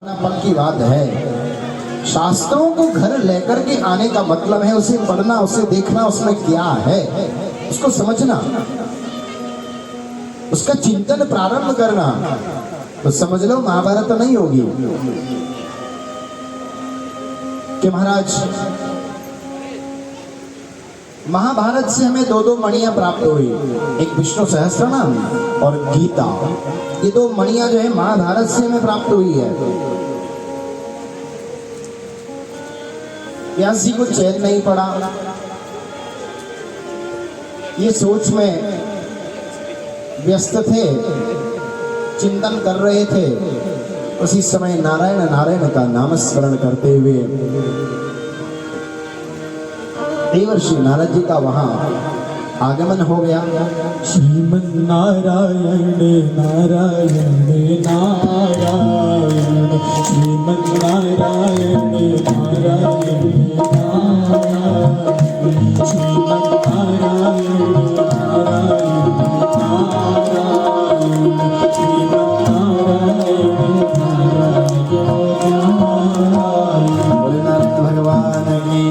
पल की बात है। शास्त्रों को घर लेकर के आने का मतलब है उसे पढ़ना, उसे देखना, उसमें क्या है उसको समझना, उसका चिंतन प्रारंभ करना। तो समझ लो महाभारत नहीं होगी कि महाराज महाभारत से हमें दो मणियां प्राप्त हुई, एक विष्णु सहस्त्रनाम और गीता। ये दो मणियां जो है महाभारत से हमें प्राप्त हुई है। व्यास जी को चैन नहीं पड़ा, ये सोच में व्यस्त थे, चिंतन कर रहे थे। उसी समय नारायण नारायण का नामस्मरण करते हुए देवर्षि नारद जी का वहां आगमन हो गया। श्रीमन नारायण नारायण नारायण, श्रीमन नारायण नारायण नारायण, श्रीमन नारायण नारायण नारायण, श्रीमन नारायण नारायण। भोलेनाथ भगवान की।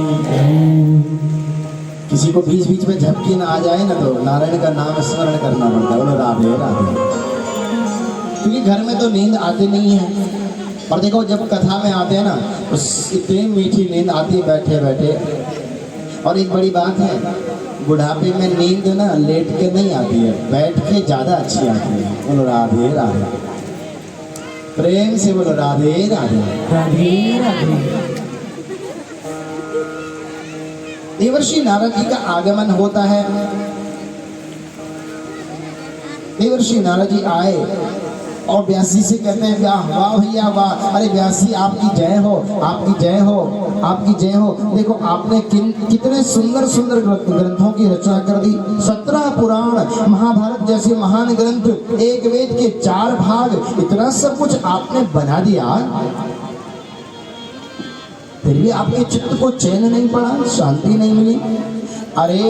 किसी को बीच बीच में झपकी ना आ जाए ना तो नारायण का नाम स्मरण करना पड़ता है। बोलो राधे राधे। क्योंकि घर में तो नींद आती नहीं है, पर देखो जब कथा में आते हैं ना तो इतनी मीठी नींद आती है बैठे बैठे। और एक बड़ी बात है, बुढ़ापे में नींद ना लेट के नहीं आती है, बैठ के ज्यादा अच्छी आती है। बोलो राधे राधे। प्रेम से बोलो राधे राधे। राधे राधे। देवर्षि नारद जी का आगमन होता है। देवर्षि नारद जी आए और व्यास जी से कहते हैं वाह वाह भैया वाह, अरे व्यास जी आपकी जय हो, आपकी जय हो, आपकी जय हो। देखो आपने कितने सुंदर सुंदर ग्रंथों की रचना कर दी। 17 पुराण, महाभारत जैसे महान ग्रंथ, एक वेद के 4 भाग, इतना सब कुछ आपने बना दिया, फिर भी आपके चित्त को चैन नहीं पड़ा, शांति नहीं मिली। अरे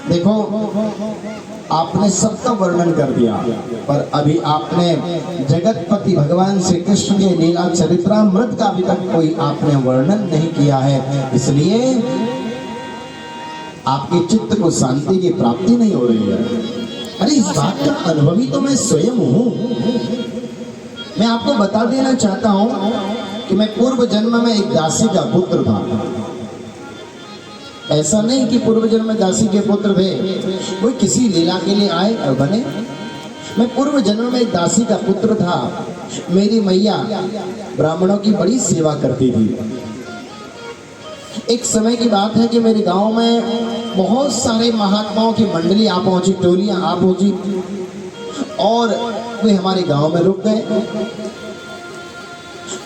देखो आपने सबका वर्णन कर दिया, पर अभी आपने जगतपति भगवान श्री कृष्ण के लीला चरित्रामृत का अभी तक कोई आपने वर्णन नहीं किया है, इसलिए आपके चित्त को शांति की प्राप्ति नहीं हो रही है। अरे इस बात का अनुभवी तो मैं स्वयं हूं। मैं आपको बता देना चाहता हूं कि मैं पूर्व जन्म में एक दासी का पुत्र था। ऐसा नहीं कि पूर्व जन्म में दासी के पुत्र थे, कोई किसी लीला के लिए आए और बने। मैं पूर्व जन्म में एक दासी का पुत्र था। मेरी मैया ब्राह्मणों की बड़ी सेवा करती थी। एक समय की बात है कि मेरे गांव में बहुत सारे महात्माओं की मंडली आ पहुंची, टोलियां आ पहुंची, और वे हमारे गांव में रुक गए।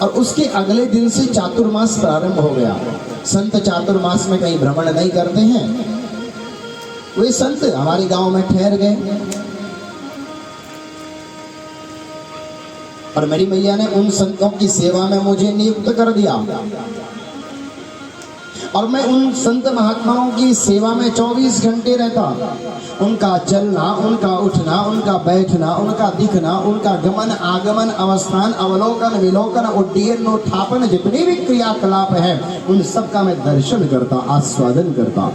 और उसके अगले दिन से चातुर्मास प्रारंभ हो गया। संत चातुर्मास में कहीं भ्रमण नहीं करते हैं, वे संत हमारे गांव में ठहर गए। और मेरी मैया ने उन संतों की सेवा में मुझे नियुक्त कर दिया, और मैं उन संत महात्माओं की सेवा में 24 घंटे रहता। उनका चलना, उनका उठना, उनका बैठना, उनका दिखना, उनका गमन आगमन, अवस्थान, अवलोकन, विलोकन, उड्डयन, उत्थापन, जितने भी क्रियाकलाप है उन सब का मैं दर्शन करता, आस्वादन करता।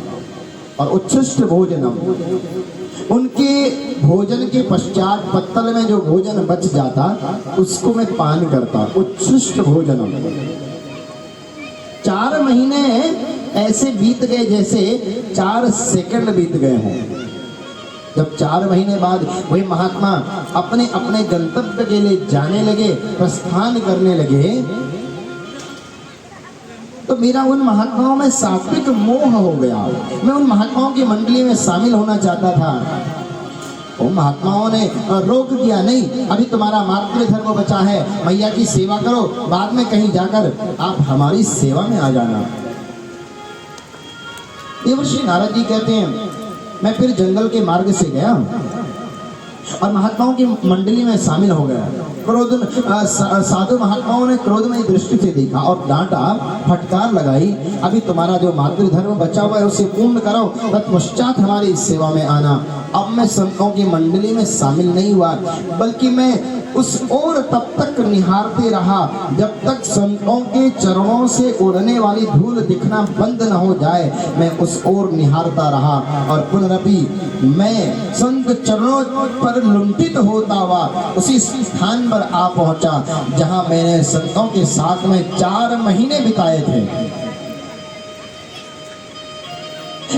और उच्छिष्ट भोजनम, उनके भोजन के पश्चात पत्तल में जो भोजन बच जाता उसको मैं पान करता। उच्छिष्ट भोजनम। 4 महीने ऐसे बीत गए जैसे 4 सेकंड बीत गए हों। जब 4 महीने बाद वही महात्मा अपने अपने गंतव्य के लिए जाने लगे, प्रस्थान करने लगे, तो मेरा उन महात्माओं में सात्विक मोह हो गया। मैं उन महात्माओं की मंडली में शामिल होना चाहता था। उन महात्माओं ने रोक दिया, नहीं अभी तुम्हारा मातृधर्म बचा है, मैया की सेवा करो, बाद में कहीं जाकर आप हमारी सेवा में आ जाना। देवर्षि नारद जी कहते हैं मैं फिर जंगल के मार्ग से गया और महात्माओं की मंडली में शामिल हो गया। क्रोध साधु महात्माओं ने क्रोधमयी दृष्टि से देखा और डांटा, फटकार लगाई, अभी तुम्हारा जो मातृधर्म बचा हुआ है उसे पूर्ण करो, तत्पश्चात हमारी सेवा में आना। अब मैं संतों की मंडली में शामिल नहीं हुआ, बल्कि मैं उस ओर तब तक निहारते रहा जब तक संतों के चरणों से उड़ने वाली धूल दिखना बंद न हो जाए। मैं उस ओर निहारता रहा और पुनरपि मैं संत चरणों पर लुंठित होता हुआ उसी स्थान पर आ पहुंचा जहां मैंने संतों के साथ में 4 महीने बिताए थे।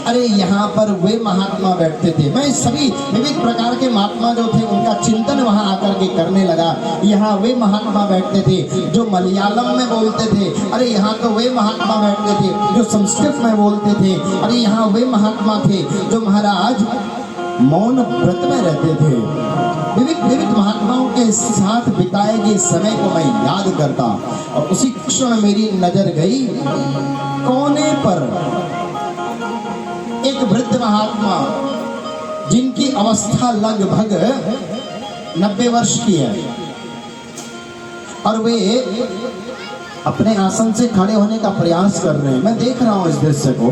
अरे यहाँ पर वे महात्मा बैठते थे। मैं सभी विविध प्रकार के महात्मा जो थे उनका चिंतन वहां आकर के करने लगा। यहाँ वे महात्मा बैठते थे जो मलयालम में बोलते थे। अरे यहाँ तो वे महात्मा बैठते थे जो संस्कृत में बोलते थे। अरे यहाँ वे महात्मा थे जो महाराज मौन व्रत में रहते थे। विविध विविध महात्माओं के साथ बिताए गए समय को मैं याद करता और उसी क्षण मेरी नजर गई कोने पर एक वृद्ध महात्मा जिनकी अवस्था लगभग 90 वर्ष की है और वे अपने आसन से खड़े होने का प्रयास कर रहे हैं। मैं देख रहा हूं इस दृश्य को।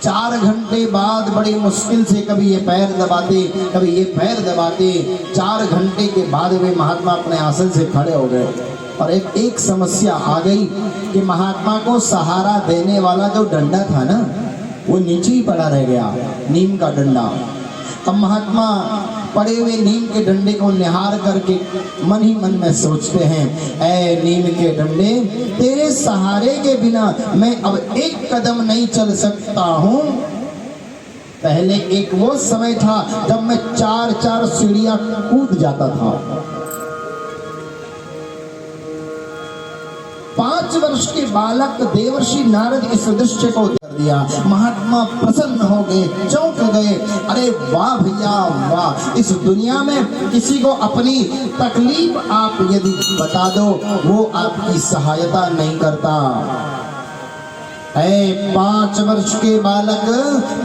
4 घंटे बाद बड़ी मुश्किल से कभी ये पैर दबाते कभी ये पैर दबाते 4 घंटे के बाद वे महात्मा अपने आसन से खड़े हो गए और एक समस्या आ गई कि महात्मा को सहारा देने वाला जो डंडा था ना वो नीचे ही पड़ा रह गया, नीम का डंडा। अब महात्मा पड़े हुए नीम के डंडे को निहार करके मन ही मन में सोचते हैं, ऐ नीम के डंडे, तेरे सहारे के बिना मैं अब एक कदम नहीं चल सकता हूँ। पहले एक वो समय था जब मैं 4-4 सीढ़ियां कूद जाता था। 5 वर्ष के बालक देवर्षि नारद इस दृश्य को कर दिया। महात्मा प्रसन्न हो गए, चौंक गए। अरे वाह भैया वाह, इस दुनिया में किसी को अपनी तकलीफ आप यदि बता दो वो आपकी सहायता नहीं करता। 5 वर्ष के बालक,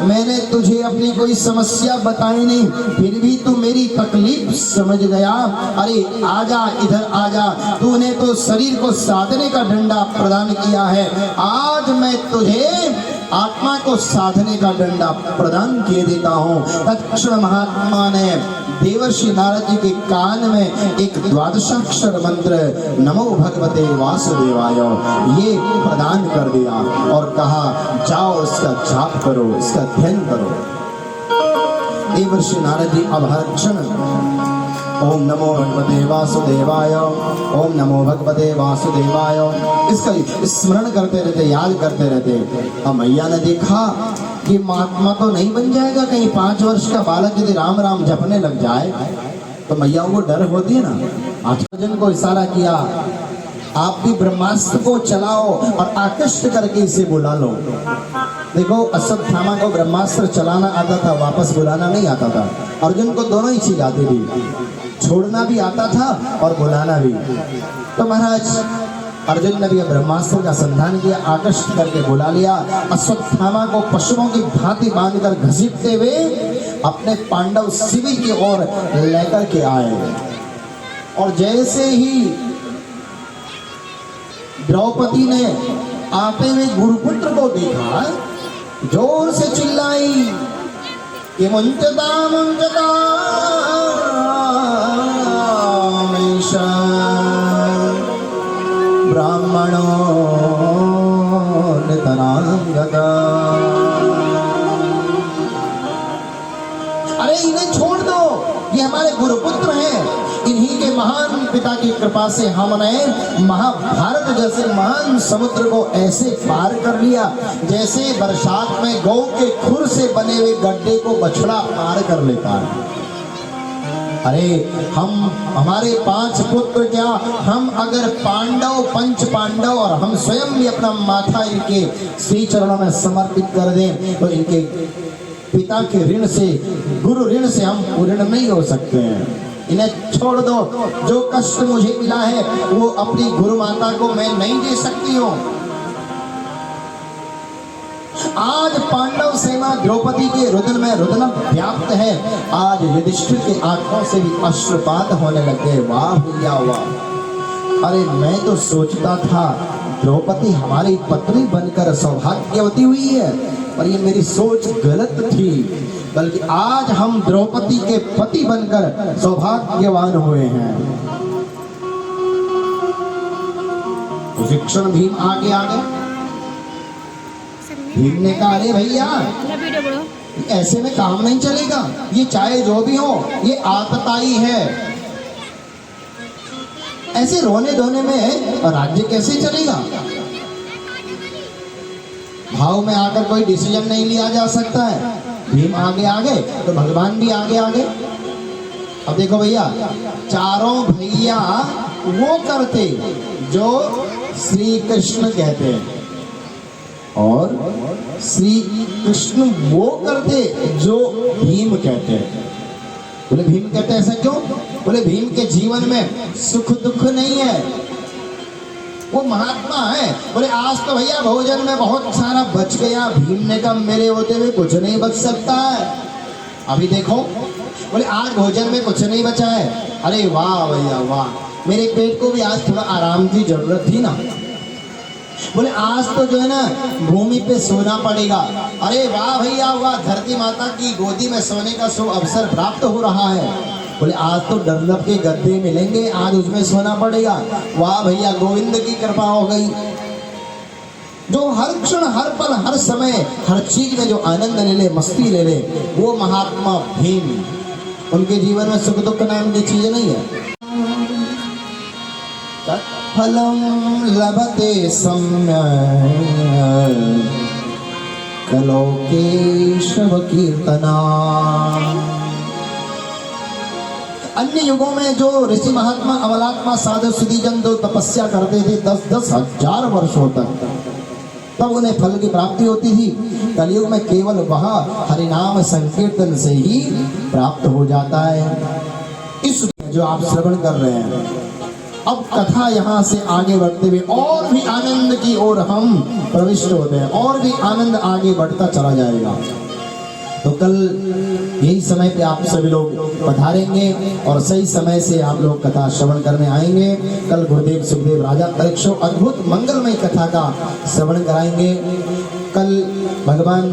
मैंने तुझे अपनी कोई समस्या बताई नहीं, फिर भी तू मेरी तकलीफ समझ गया। अरे आजा, इधर आजा, तूने तो शरीर को साधने का डंडा प्रदान किया है, आज मैं तुझे आत्मा को साधने का डंडा प्रदान किए देता हूँ। तत्क्षण महात्मा ने देवर्षि नारद जी के कान में एक 12 मंत्र नमो भगवते वासुदेवाय ये प्रदान कर दिया और कहा जाओ इसका जाप करो, इसका ध्यान करो। देवर्षि नारद जी अब हर क्षण ओम नमो भगवते वासुदेवाय, ओम नमो भगवते वासुदेवाय इसका स्मरण करते रहते, याद करते रहते। अब मैया ने देखा कि महात्मा तो नहीं बन जाएगा, कहीं 5 वर्ष का बालक यदि राम राम जपने लग जाए तो मैया को डर होती है ना। आचार्य को इशारा किया, आप भी ब्रह्मास्त्र को चलाओ और आकृष्ट करके इसे बुला लो। देखो अश्वत्थामा को ब्रह्मास्त्र चलाना आता था, वापस बुलाना नहीं आता था। अर्जुन को दोनों ही चीज आती थी, छोड़ना भी आता था और बुलाना भी। तो महाराज अर्जुन ने भी ब्रह्मास्त्र का संधान किया, आकृष्ट करके बुला लिया। अश्वत्थामा को पशुओं की भांति बांधकर घसीटते हुए अपने पांडव शिविर की ओर लेकर के आए। और जैसे ही द्रौपदी ने आते हुए गुरुपुत्र को देखा, जोर से चिल्लाई कि मुंचता मुंचता ब्राह्मणो नितरांगता। अरे इन्हें छोड़ दो, ये हमारे गुरुपुत्र हैं। इन्हीं के महान पिता की कृपा से हमने महाभारत जैसे महान समुद्र को ऐसे पार कर लिया जैसे बरसात में गौ के खुर से बने हुए गड्ढे को बछड़ा पार कर लेता है। अरे हमारे 5 पुत्र क्या, हम अगर पांडव 5 पांडव और हम स्वयं भी अपना माथा इनके श्री चरणों में समर्पित कर दें तो इनके पिता के ऋण से, गुरु ऋण से हम पूर्ण नहीं हो सकते हैं। इन्हें छोड़ दो, जो कष्ट मुझे मिला है वो अपनी गुरु माता को मैं नहीं दे सकती हूँ। आज पांडव सेना द्रौपदी के रुदन में रुदन व्याप्त है। आज युधिष्ठिर की आंखों से भी अश्रुपात होने लगे। वाह भैया वाह, अरे मैं तो सोचता था द्रौपदी हमारी पत्नी बनकर सौभाग्यवती हुई है, पर ये मेरी सोच गलत थी। बल्कि आज हम द्रौपदी के पति बनकर सौभाग्यवान हुए हैं। उसी क्षण भीम आगे आ गए। भीम ने कहा, अरे भैया ऐसे में काम नहीं चलेगा, ये चाहे जो भी हो ये आतताई है, ऐसे रोने धोने में राज्य कैसे चलेगा? भाव में आकर कोई डिसीजन नहीं लिया जा सकता है। भीम आगे आगे तो भगवान भी आगे आगे। अब देखो भैया, चारों भैया वो करते जो श्री कृष्ण कहते हैं और श्री कृष्ण वो करते जो भीम कहते हैं। बोले भीम कहते हैं ऐसा क्यों? बोले भीम के जीवन में सुख दुख नहीं है, वो महात्मा है। बोले आज तो भैया भोजन में बहुत सारा बच गया, भीम ने कहा मेरे होते हुए कुछ नहीं बच सकता है। अभी देखो, बोले आज भोजन में कुछ नहीं बचा है। अरे वाह भैया वाह, मेरे पेट को भी आज थोड़ा आराम की जरूरत थी ना। बोले आज तो जो है ना भूमि पे सोना पड़ेगा। अरे वाह भैया वाह, धरती माता की गोदी में सोने का शुभ अवसर प्राप्त हो रहा है। बोले आज तो डरलप के गद्दे मिलेंगे, आज उसमें सोना पड़ेगा। वाह भैया, गोविंद की कृपा हो गई। जो हर क्षण हर पल हर समय हर चीज में जो आनंद ले ले, मस्ती ले ले, वो महात्मा भीम। उनके जीवन में सुख दुख नाम की चीज नहीं है। फलम लभते सम्यक् कलो केशव कीर्तना। अन्य युगों में जो ऋषि महात्मा अमलात्मा साधु सुधीजन जो तपस्या करते थे 10-10 हजार वर्षों तक, तब उन्हें फल की प्राप्ति होती थी। कलयुग में केवल वह हरिनाम संकीर्तन से ही प्राप्त हो जाता है। इस जो आप श्रवण कर रहे हैं, अब कथा यहाँ से आगे बढ़ते हुए और भी आनंद की ओर हम प्रविष्ट होते हैं, और भी आनंद आगे बढ़ता चला जाएगा। तो कल यही समय पे आप सभी लोग पधारेंगे और सही समय से आप लोग कथा श्रवण करने आएंगे। कल गुरुदेव सुखदेव राजा परीक्षो अद्भुत मंगलमय कथा का श्रवण कराएंगे। कल भगवान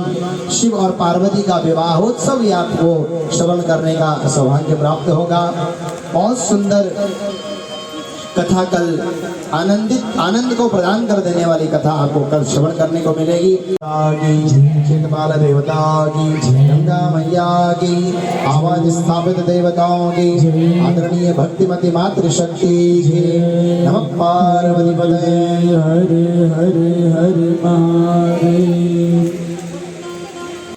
शिव और पार्वती का विवाहोत्सव ही आपको श्रवण करने का सौभाग्य प्राप्त होगा। बहुत सुंदर कथा कल आनंद को प्रदान कर देने वाली कथा आपको कल श्रवण करने को मिलेगी। क्षेत्रपाल देवता की, गंगा मैया की, आवाज स्थापित देवताओं की, आदरणीय भक्तिमती मातृशक्ति की। नमः पार्वती पते। हरे हरे हरे महादेव।